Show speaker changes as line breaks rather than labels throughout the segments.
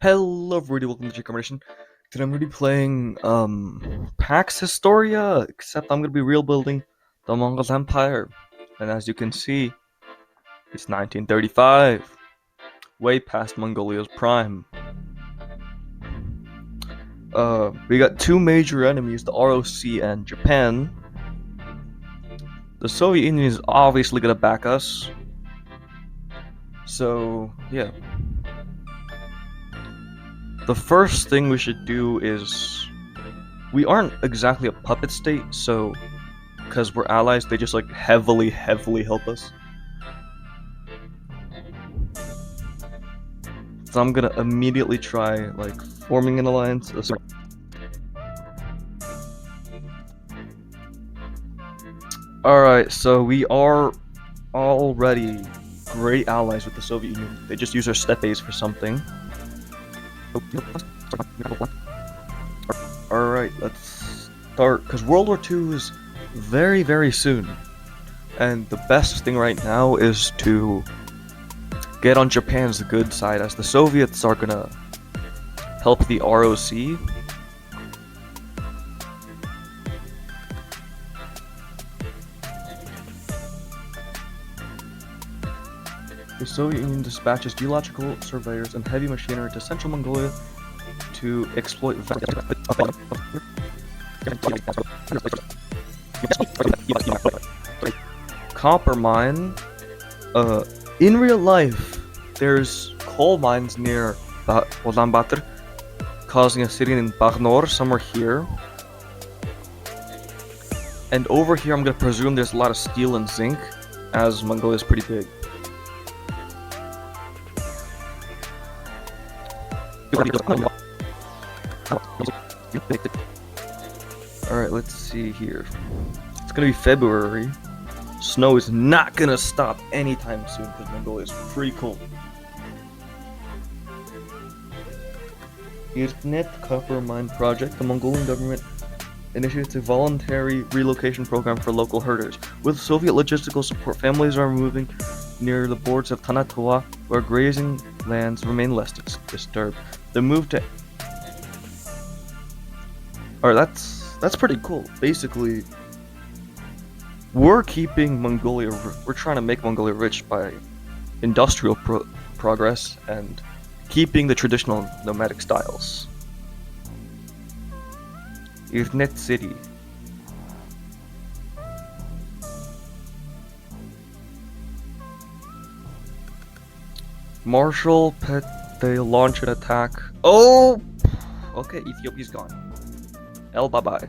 Hello everybody, welcome to Jcarb. Today I'm going to be playing PAX Historia, except I'm going to be real building the Mongol Empire. And as you can see, it's 1935, way past Mongolia's prime. We got two major enemies, the ROC and Japan. The Soviet Union is obviously going to back us. So, yeah. The first thing we should do is, we aren't exactly a puppet state, so because we're allies, they just like heavily help us. So I'm gonna immediately try like forming an alliance. Alright, so we are already great allies with the Soviet Union. They just use our stepes for something. Alright, let's start, because World War II is very soon. And the best thing right now is to get on Japan's good side, as the Soviets are gonna help the ROC. The Soviet Union dispatches geological surveyors and heavy machinery to central Mongolia to exploit copper mine. In real life, there's coal mines near Ulaanbaatar, causing a city in Baghnor, somewhere here. And over here, I'm gonna presume there's a lot of steel and zinc, as Mongolia is pretty big. Alright, let's see here. It's gonna be February. Snow is not gonna stop anytime soon because Mongolia is pretty cold. Irnet Copper Mine Project. The Mongolian government initiates a voluntary relocation program for local herders. With Soviet logistical support, families are moving near the borders of Tanatawa, where grazing lands remain less disturbed. The move to... Alright, that's pretty cool. Basically, we're keeping Mongolia... We're trying to make Mongolia rich by industrial progress and keeping the traditional nomadic styles. Irnet City. Marshal Pet, they launch an attack. Oh! Okay, Ethiopia's gone. Bye-bye.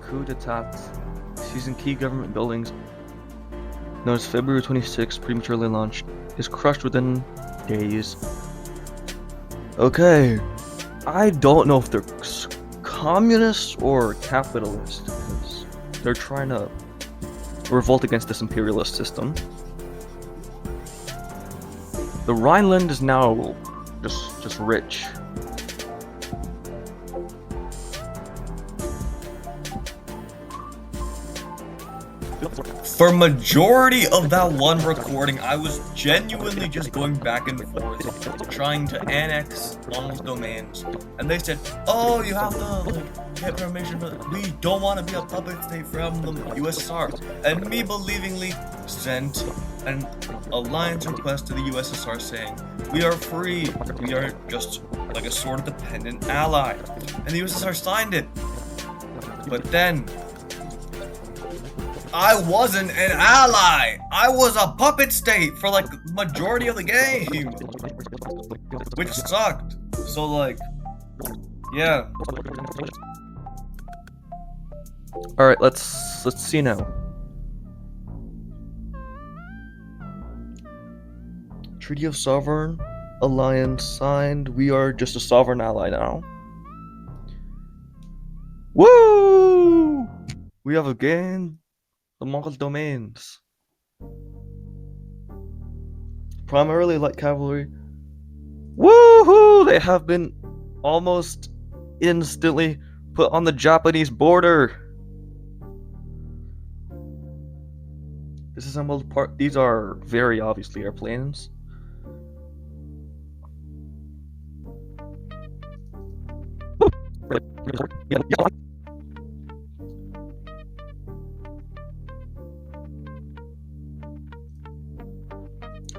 Coup d'etat. Seizing key government buildings. Known as February 26, prematurely launched, is crushed within days. Okay, I don't know if they're communist or capitalist, because they're trying to revolt against this imperialist system. The Rhineland is now just rich. For majority of that one recording, I was genuinely just going back and forth, trying to annex Mongol domains, and they said, "Oh, you have to get permission, but we don't want to be a puppet state from the USSR." And me believingly sent an alliance request to the USSR saying, "We are free. We are just like a sort of dependent ally," and the USSR signed it. But then, I wasn't an ally! I was a puppet state for like the majority of the game! Which sucked. So like, yeah. Alright, let's see now. Treaty of Sovereign Alliance signed. We are just a sovereign ally now. Woo! We have again the Mongol domains. Primarily light cavalry. Woohoo! They have been
almost instantly put on the Japanese border. Disassembled part. These are very obviously airplanes.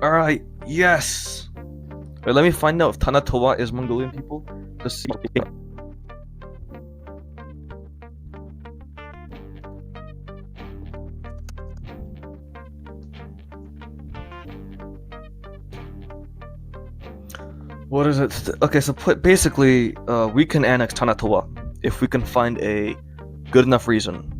Alright, yes! Wait, let me find out if Tanatawa is Mongolian people. To see. What is it? Okay, so basically, we can annex Tanatawa if we can find a good enough reason.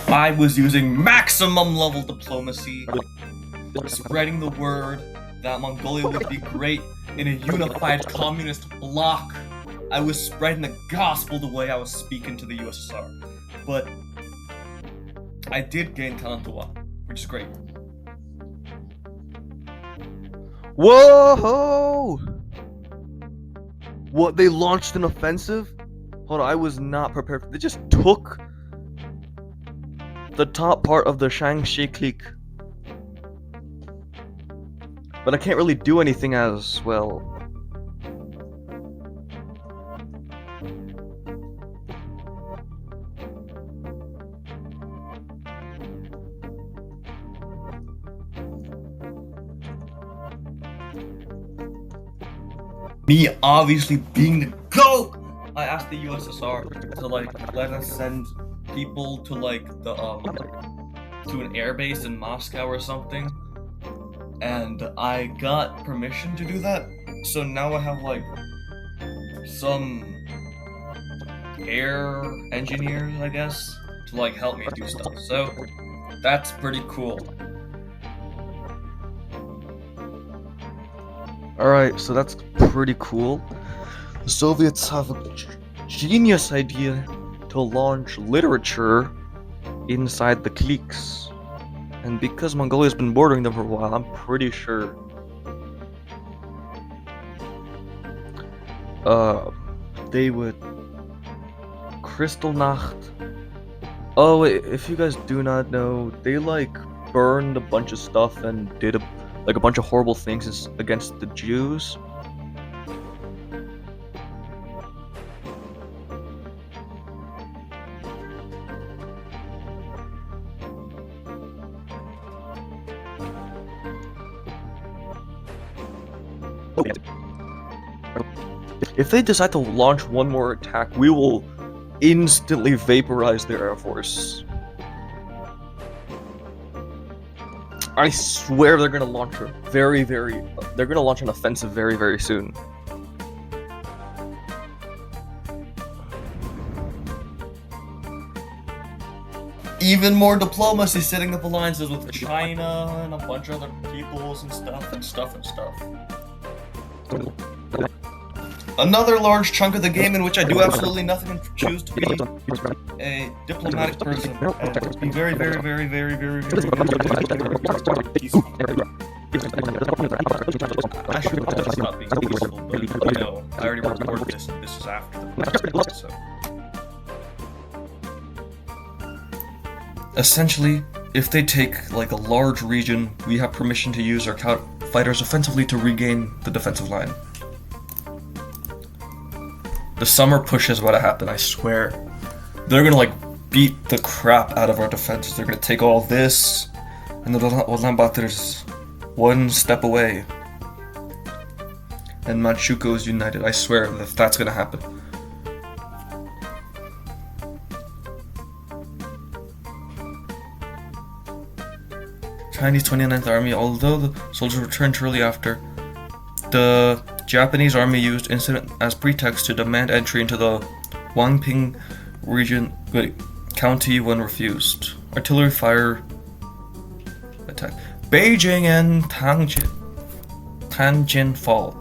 I was using maximum level diplomacy, spreading the word that Mongolia would be great in a unified communist bloc. I was spreading the gospel the way I was speaking to the USSR. But I did gain Tanatawa, which is great.
Whoa! What, they launched an offensive? Hold on, I was not prepared. They just took the top part of the Shangxi clique. But I can't really do anything as well.
Me obviously being the GOAT! I asked the USSR to like let us send people to like the to an airbase in Moscow or something, and I got permission to do that. So now I have like some air engineers, I guess, to like help me do stuff. So that's pretty cool.
Alright, so that's pretty cool. The Soviets have a genius idea to launch literature inside the cliques. And because Mongolia's been bordering them for a while, I'm pretty sure they would Kristallnacht. Oh wait, if you guys do not know, they like burned a bunch of stuff and did a bunch of horrible things against the Jews. If they decide to launch one more attack, we will instantly vaporize their air force. I swear they're gonna launch they're gonna launch an offensive very, very soon.
Even more diplomacy, setting up alliances with China and a bunch of other peoples and stuff. Another large chunk of the game in which I do absolutely nothing and choose to be a diplomatic person and be very peaceful. I should probably stop being peaceful, but you know, I already recorded this and this is after the so. Essentially, if they take like a large region, we have permission to use our fighters offensively to regain the defensive line. The summer push is what happened, I swear. They're gonna like beat the crap out of our defenses. They're gonna take all this, and the Ulaanbaatar's one step away. And Manchukuo is united, I swear, if that's gonna happen. Chinese 29th Army, although the soldiers returned shortly after, the Japanese army used incident as pretext to demand entry into the Wangping county when refused. Artillery fire attack. Beijing and Tianjin fall.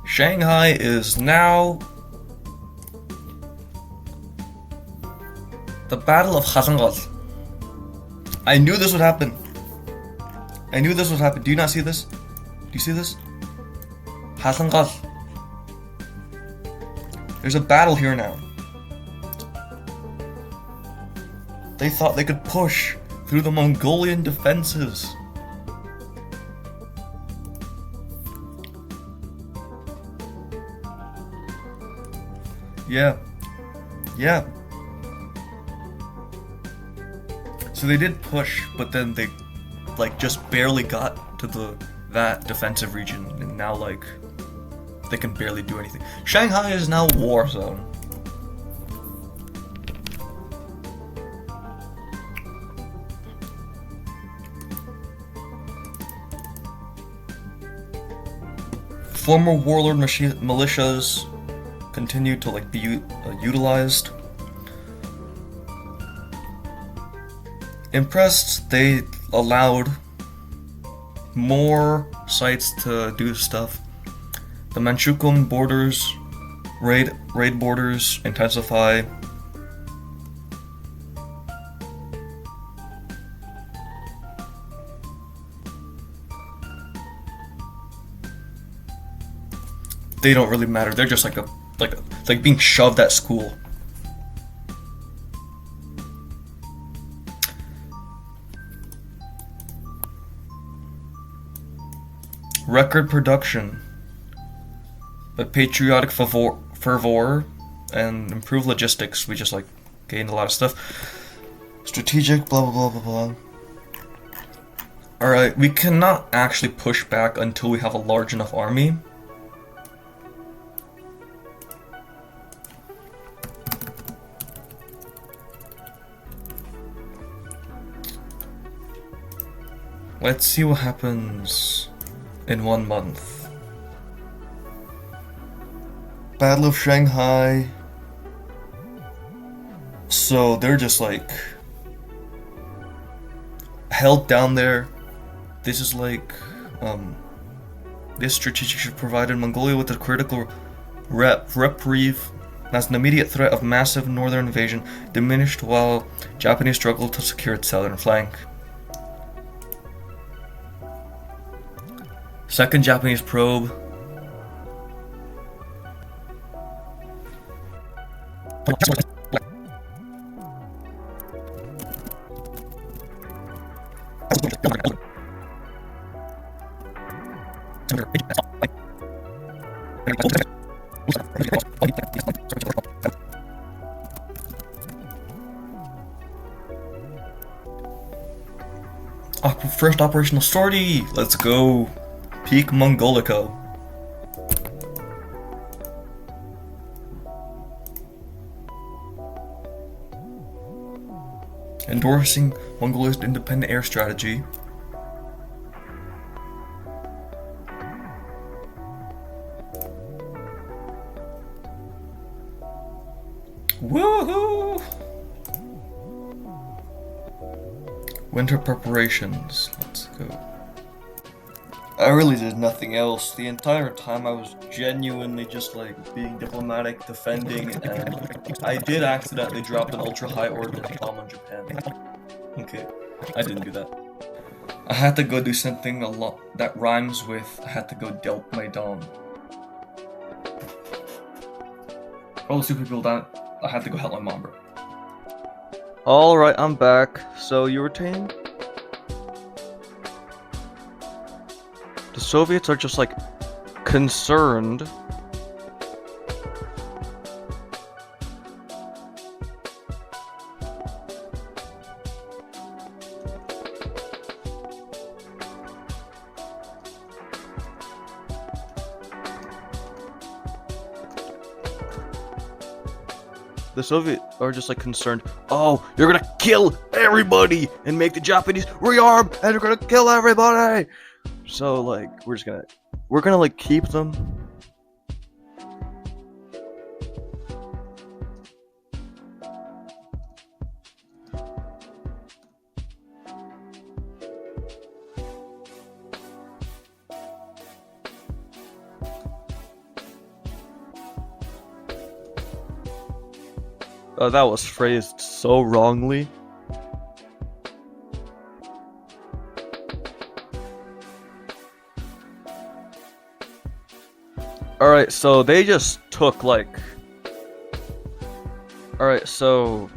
Shanghai is now the Battle of Hasangol. I knew this would happen. I knew this would happen. Do you not see this? Do you see this? Hasangol. There's a battle here now. They thought they could push through the Mongolian defenses. Yeah. So they did push, but then they like just barely got to that defensive region, and now like they can barely do anything. Shanghai is now a war zone. Former warlord militias continue to like be utilized. Impressed, they allowed more sites to do stuff. The Manchukuo borders, raid borders intensify. They don't really matter. They're just like being shoved at school. Record production, but patriotic fervor and improved logistics. We just like gained a lot of stuff. Strategic, blah blah blah blah blah. Alright, we cannot actually push back until we have a large enough army. Let's see what happens in 1 month. Battle of Shanghai. So they're just like held down there. This is like this strategic should provide Mongolia with a critical reprieve as an immediate threat of massive northern invasion diminished while Japanese struggle to secure its southern flank. Second Japanese probe. First operational sortie. Let's go. Peak Mongolica. Endorsing Mongolia's independent air strategy. Woohoo! Winter preparations. Let's go. I really did nothing else. The entire time I was genuinely just like being diplomatic, defending, and I did accidentally drop an ultra-high ordnance bomb on Japan. Okay, I didn't do that. I had to go do something a lot that rhymes with I had to go delp my dong. All the super people down. I had to go help my mom, bro.
Alright, I'm back. So you retained? The Soviets are just like concerned. the Soviets are just like concerned. Oh, you're gonna kill everybody and make the Japanese rearm, and you're gonna kill everybody. So like we're gonna like keep them. That was phrased so wrongly. Alright, so they just took like... Alright, so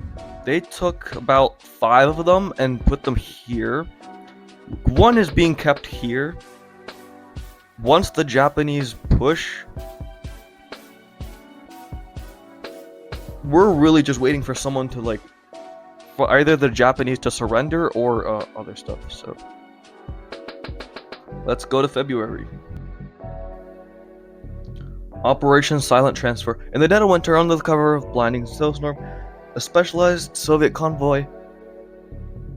they took about 5 of them and put them here. One is being kept here. Once the Japanese push, we're really just waiting for someone to like, for either the Japanese to surrender or other stuff. So let's go to February. Operation Silent Transfer. In the dead of winter, under the cover of blinding snowstorm, a specialized Soviet convoy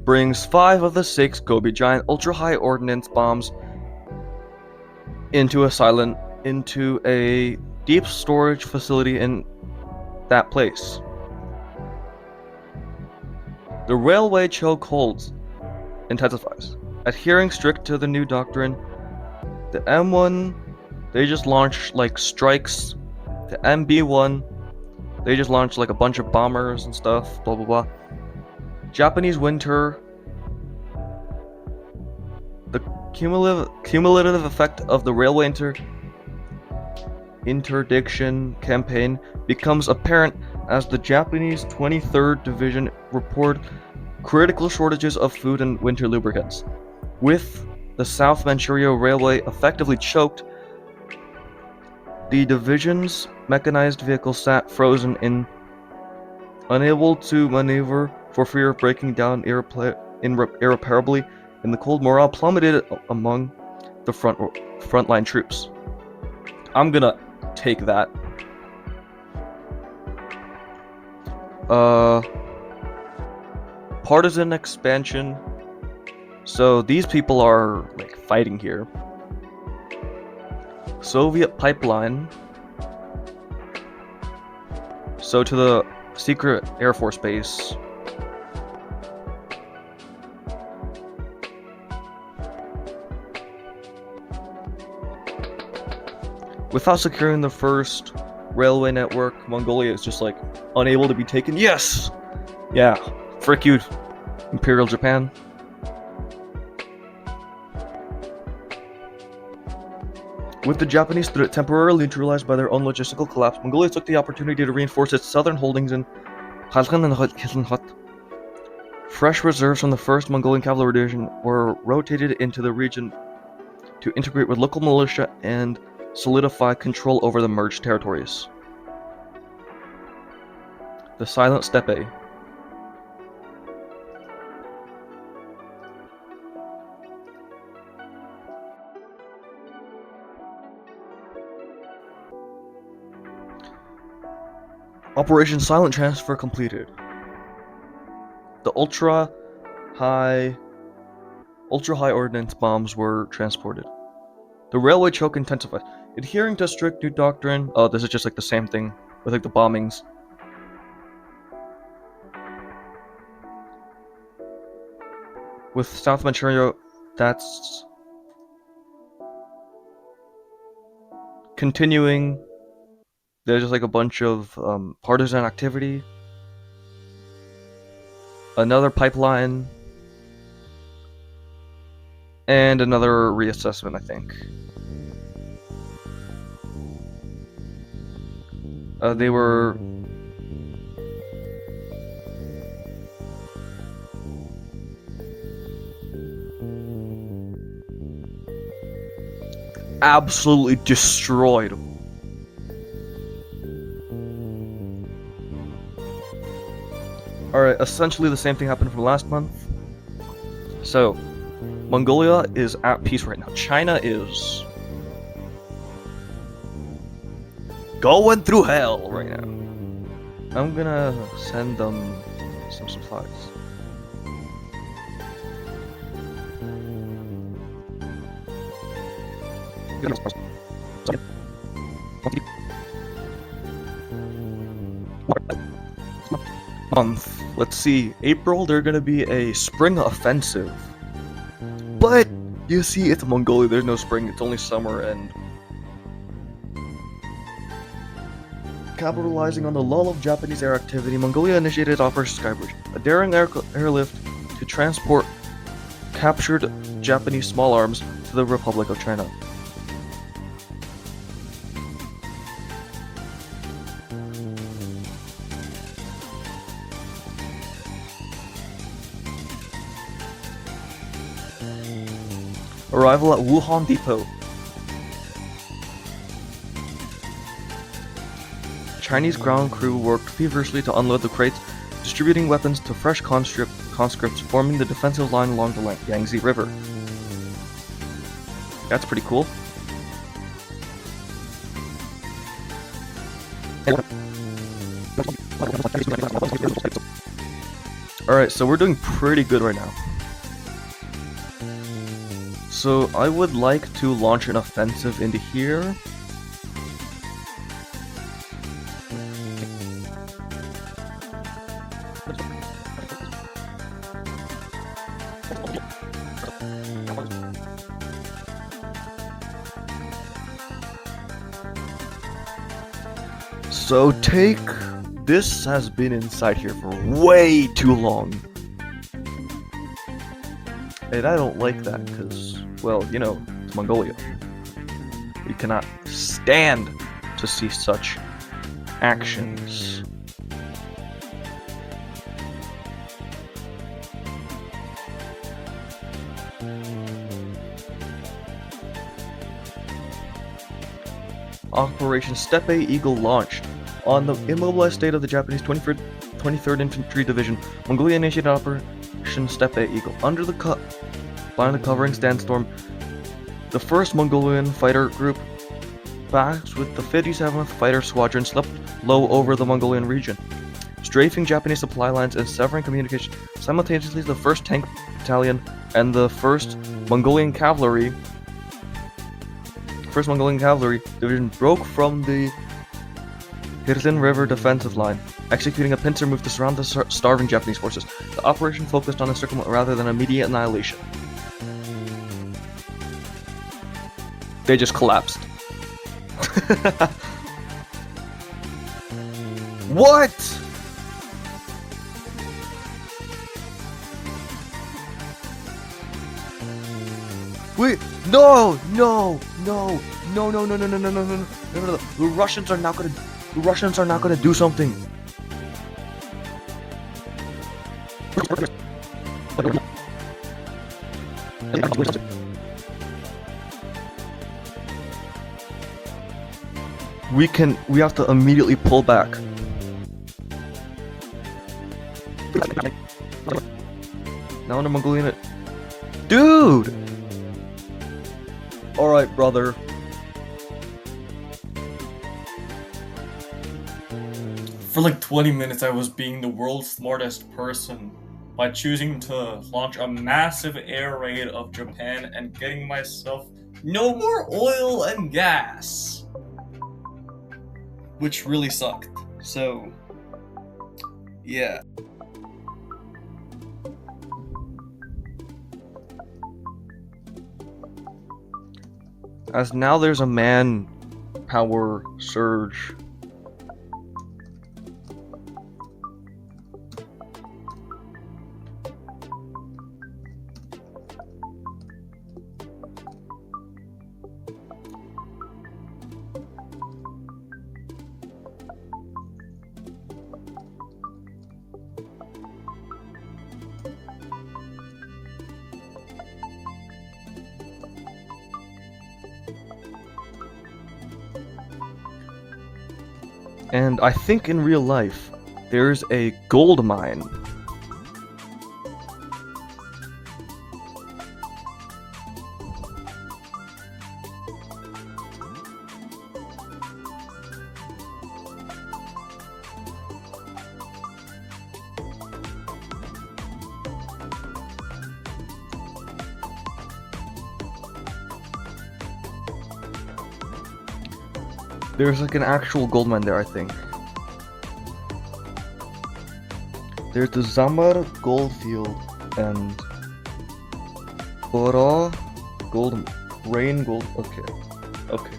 brings 5 of the 6 Gobi giant ultra-high ordnance bombs into a deep storage facility in that place. The railway chokeholds intensifies. Adhering strict to the new doctrine, the M1, they just launched like strikes. The MB1, they just launched like a bunch of bombers and stuff, blah blah blah. Japanese winter, the cumulative effect of the railway interdiction campaign becomes apparent as the Japanese 23rd Division report critical shortages of food and winter lubricants. With the South Manchuria Railway effectively choked, the division's mechanized vehicles sat frozen in, unable to maneuver for fear of breaking down irreparably, and the cold. Morale plummeted among the frontline troops. I'm gonna take that. Partisan expansion. So these people are like fighting here. Soviet pipeline. So to the secret Air Force base. Without securing the first railway network, Mongolia is just like unable to be taken. Yes! Yeah, frick you, Imperial Japan. With the Japanese threat temporarily neutralized by their own logistical collapse, Mongolia took the opportunity to reinforce its southern holdings in Khalkhin and Khilkhin. Fresh reserves from the 1st Mongolian Cavalry Division were rotated into the region to integrate with local militia and solidify control over the merged territories. The Silent Steppe. Operation Silent Transfer completed. The ultra-high ordnance bombs were transported. The railway choke intensified. Adhering to strict new doctrine. Oh, this is just like the same thing with like the bombings. With South Manchuria, that's continuing. There's just like a bunch of partisan activity. Another pipeline. And another reassessment, I think. They were... absolutely destroyed. Alright, essentially the same thing happened from last month. So, Mongolia is at peace right now. China is going through hell right now. I'm gonna send them some supplies. Month. Let's see. April, they're gonna be a spring offensive. But you see, it's Mongolia. There's no spring. It's only summer. And capitalizing on the lull of Japanese air activity, Mongolia initiated Operation Skybridge, a daring airlift to transport captured Japanese small arms to the Republic of China. Arrival at Wuhan Depot. Chinese ground crew worked feverishly to unload the crates, distributing weapons to fresh conscripts forming the defensive line along the Yangtze River. That's pretty cool. Alright, so we're doing pretty good right now. So I would like to launch an offensive into here. So this has been inside here for way too long. And I don't like that because, well, you know, it's Mongolia. We cannot stand to see such actions. Operation Steppe Eagle launched. On the immobilized state of the Japanese 23rd Infantry Division, Mongolia initiated Operation Steppe Eagle. Under the covering sandstorm, the 1st Mongolian fighter group, backed with the 57th Fighter Squadron, slept low over the Mongolian region, strafing Japanese supply lines and severing communication. Simultaneously, the 1st Tank Battalion and the 1st Mongolian Cavalry Division broke from the Hirden River defensive line, executing a pincer move to surround the starving Japanese forces. The operation focused on encirclement rather than immediate annihilation. They just collapsed. What? Wait, no. The Russians are not gonna do something. We have to immediately pull back. Now under Mongolian. Dude! Alright, brother.
For like 20 minutes I was being the world's smartest person by choosing to launch a massive air raid of Japan and getting myself no more oil and gas. Which really sucked. So, yeah.
As now there's a manpower surge. And I think in real life, there's a gold mine. There's like an actual gold mine there, I think. There's the Zamar gold field and Ora gold, rain gold. Okay. Okay.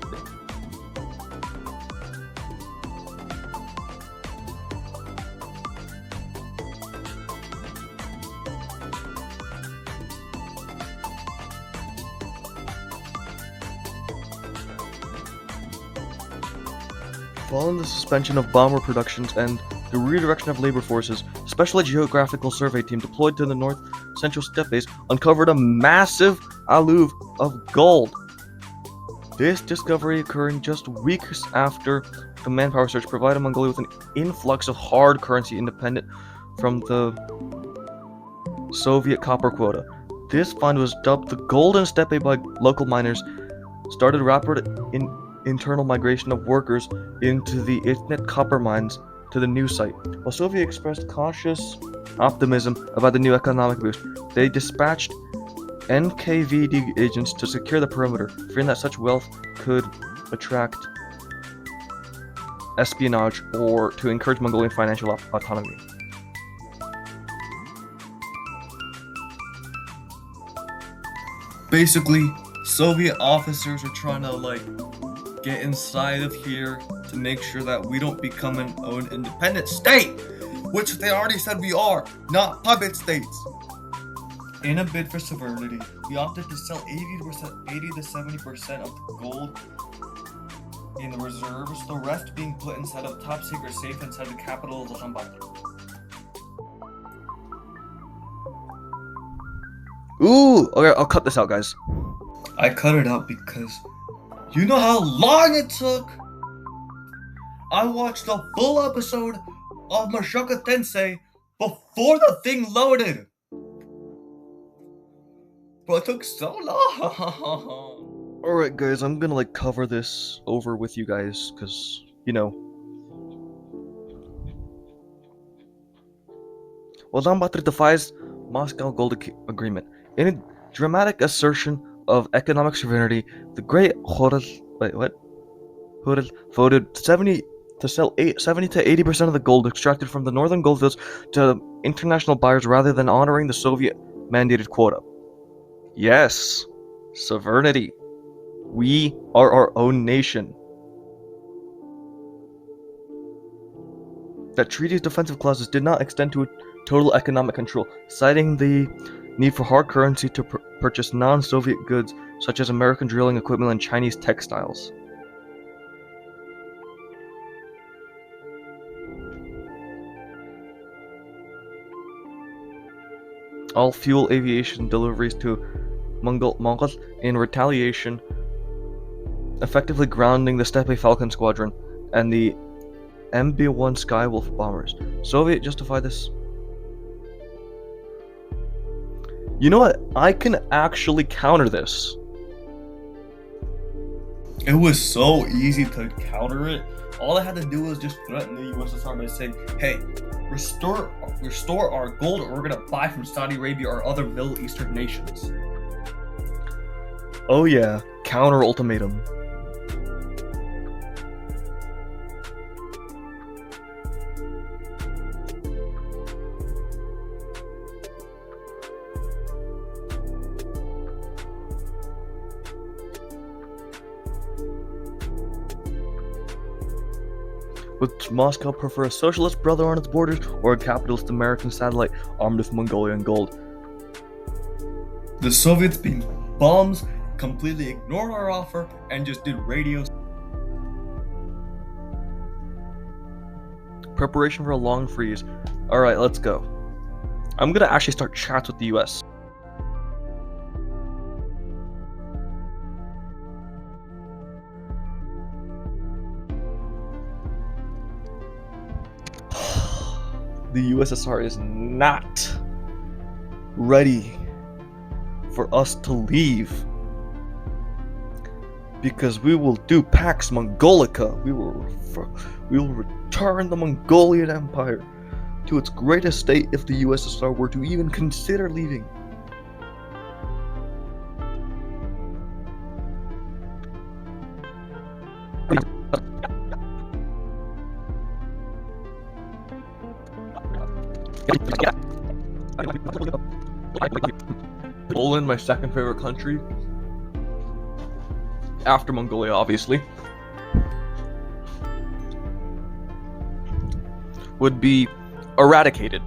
Following the suspension of bomber productions and the redirection of labor forces, a special geographical survey team deployed to the north central steppes uncovered a massive alluve of gold. This discovery occurring just weeks after the manpower search provided Mongolia with an influx of hard currency independent from the Soviet copper quota. This find was dubbed the Golden Steppe by local miners, started rapid internal migration of workers into the Ithnit copper mines to the new site. While Soviet expressed cautious optimism about the new economic boost, they dispatched NKVD agents to secure the perimeter, fearing that such wealth could attract espionage or to encourage Mongolian financial autonomy.
Basically, Soviet officers are trying to get inside of here to make sure that we don't become an independent state, which they already said we are, not puppet states. In a bid for sovereignty, we opted to sell 80 to 70% of the gold in the reserves, the rest being put inside of a top secret safe inside the capital of Ulaanbaatar.
Ooh, okay, I'll cut this out, guys.
I cut it out because you know how long it took? I watched the full episode of Mongolica Tensei before the thing loaded. But it took so long.
Alright guys, I'm gonna cover this over with you guys, cause, Ulaanbaatar defies Moscow Gold Agreement. In a dramatic assertion of economic sovereignty, the Great Khorol voted 70 to 80% of the gold extracted from the northern goldfields to international buyers rather than honoring the Soviet mandated quota. Yes, sovereignty. We are our own nation. That treaty's defensive clauses did not extend to total economic control, citing the need for hard currency to purchase non-Soviet goods such as American drilling equipment and Chinese textiles. All fuel aviation deliveries to Mongols in retaliation, effectively grounding the Steppe Falcon Squadron and the MB-1 Skywolf bombers. Soviet justify this. You know what? I can actually counter this.
It was so easy to counter it. All I had to do was just threaten the USSR by saying, hey, restore our gold or we're gonna buy from Saudi Arabia or other Middle Eastern nations.
Oh yeah, counter ultimatum. Would Moscow prefer a socialist brother on its borders or a capitalist American satellite armed with Mongolian gold?
The Soviets being bums completely ignored our offer and just did radios.
Preparation for a long freeze. Alright, let's go. I'm gonna actually start chats with the US. The USSR is not ready for us to leave, because we will do Pax Mongolica. We will return the Mongolian Empire to its greatest state if the USSR were to even consider leaving. Poland, my second favorite country, after Mongolia, obviously, would be eradicated.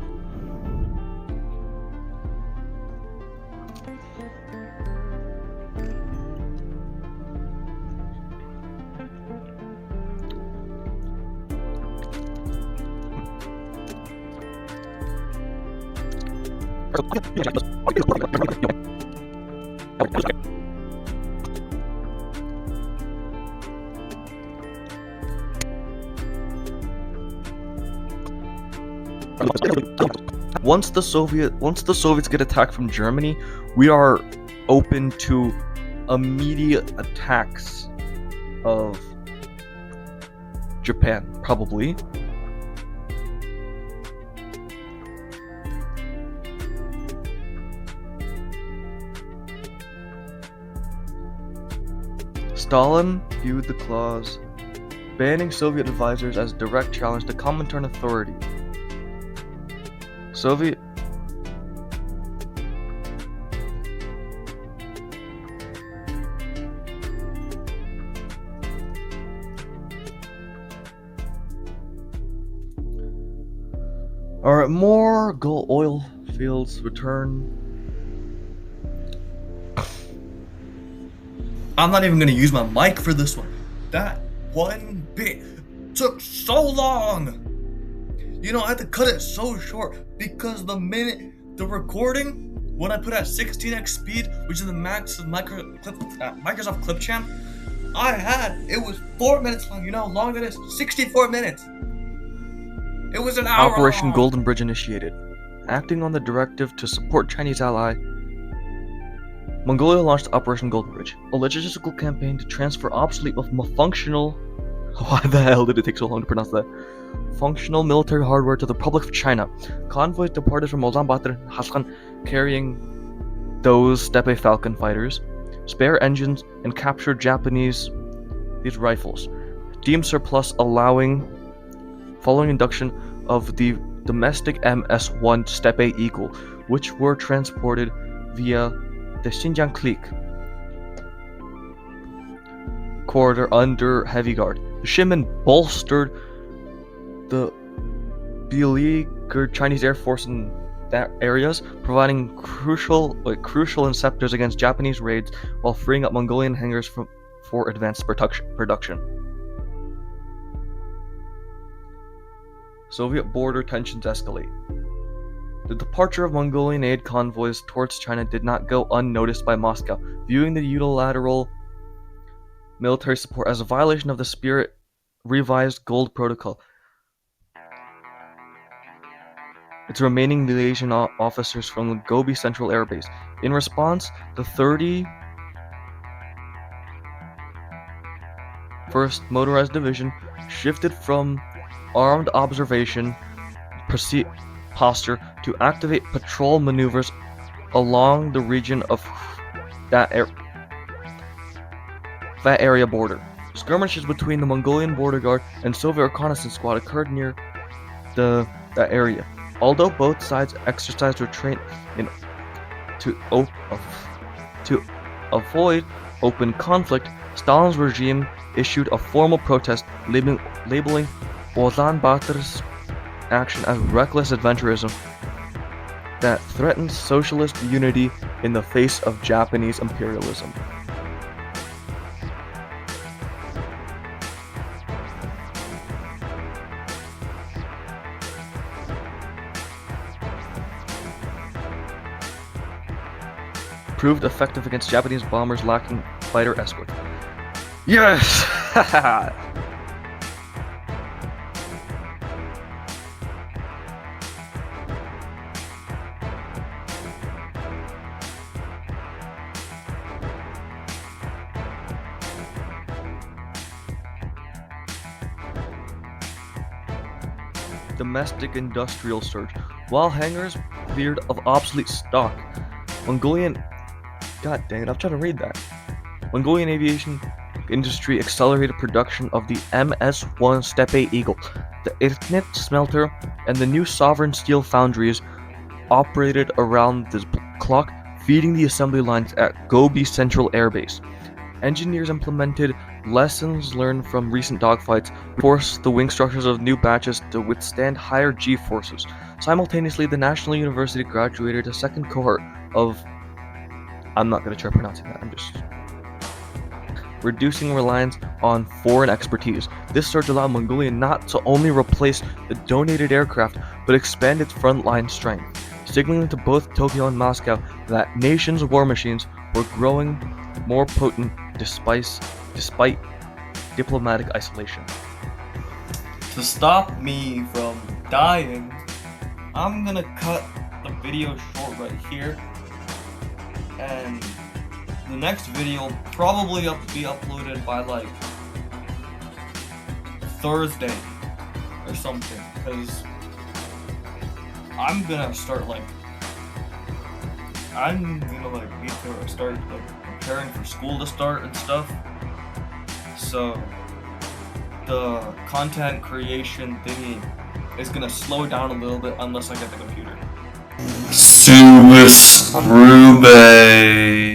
Once the Soviets get attacked from Germany, we are open to immediate attacks of Japan, probably. Stalin viewed the clause banning Soviet advisors as a direct challenge to Comintern authority. Soviet Alright, more gold oil fields return.
I'm not even gonna use my mic for this one. That one bit took so long. You know, I had to cut it so short because the recording, when I put at 16x speed, which is the max of Microsoft Clipchamp, it was 4 minutes long. You know how long that is? 64 minutes. It was an hour
Operation
long.
Golden Bridge initiated. Acting on the directive to support Chinese ally, Mongolia launched Operation Golden Bridge, a logistical campaign to transfer obsolete but functional. Why the hell did it take so long to pronounce that? Functional military hardware to the Republic of China. Convoys departed from Ulaanbaatar and Hassan, carrying those Steppe Falcon fighters, spare engines, and captured these rifles. Deemed surplus, following induction of the domestic MS-1 Steppe Eagle, which were transported via the Xinjiang Clique corridor under heavy guard. The shipment bolstered the beleaguered Chinese Air Force in that areas, providing crucial interceptors against Japanese raids while freeing up Mongolian hangars for advanced production. Soviet border tensions escalate. The departure of Mongolian aid convoys towards China did not go unnoticed by Moscow, viewing the unilateral military support as a violation of the Spirit Revised Gold Protocol. Its remaining liaison officers from the Gobi Central Air Base. In response, the 31st Motorized Division shifted from armed observation posture to activate patrol maneuvers along the region of that area border. Skirmishes between the Mongolian border guard and Soviet reconnaissance squad occurred near that area. Although both sides exercised restraint to avoid open conflict, Stalin's regime issued a formal protest labeling Ulaanbaatar's action as reckless adventurism that threatens socialist unity in the face of Japanese imperialism. Proved effective against Japanese bombers lacking fighter escort. Yes! Domestic industrial surge. While hangars cleared of obsolete stock, God dang it, I'm trying to read that. Mongolian aviation industry accelerated production of the MS-1 Steppe Eagle, the Irknet smelter, and the new Sovereign steel foundries operated around the clock, feeding the assembly lines at Gobi Central Air Base. Engineers implemented lessons learned from recent dogfights, forced the wing structures of new batches to withstand higher G-forces. Simultaneously, the National University graduated a second cohort of, I'm not going to try pronouncing that, I'm just reducing reliance on foreign expertise. This surge allowed Mongolia not to only replace the donated aircraft, but expand its frontline strength, signaling to both Tokyo and Moscow that nations' war machines were growing more potent despite diplomatic isolation.
To stop me from dying, I'm gonna cut the video short right here, and the next video will probably be uploaded by like Thursday or something, because I'm gonna start like need to start like preparing for school to start and stuff. So the content creation thingy is gonna slow down a little bit unless I get the computer. Sumus Rube.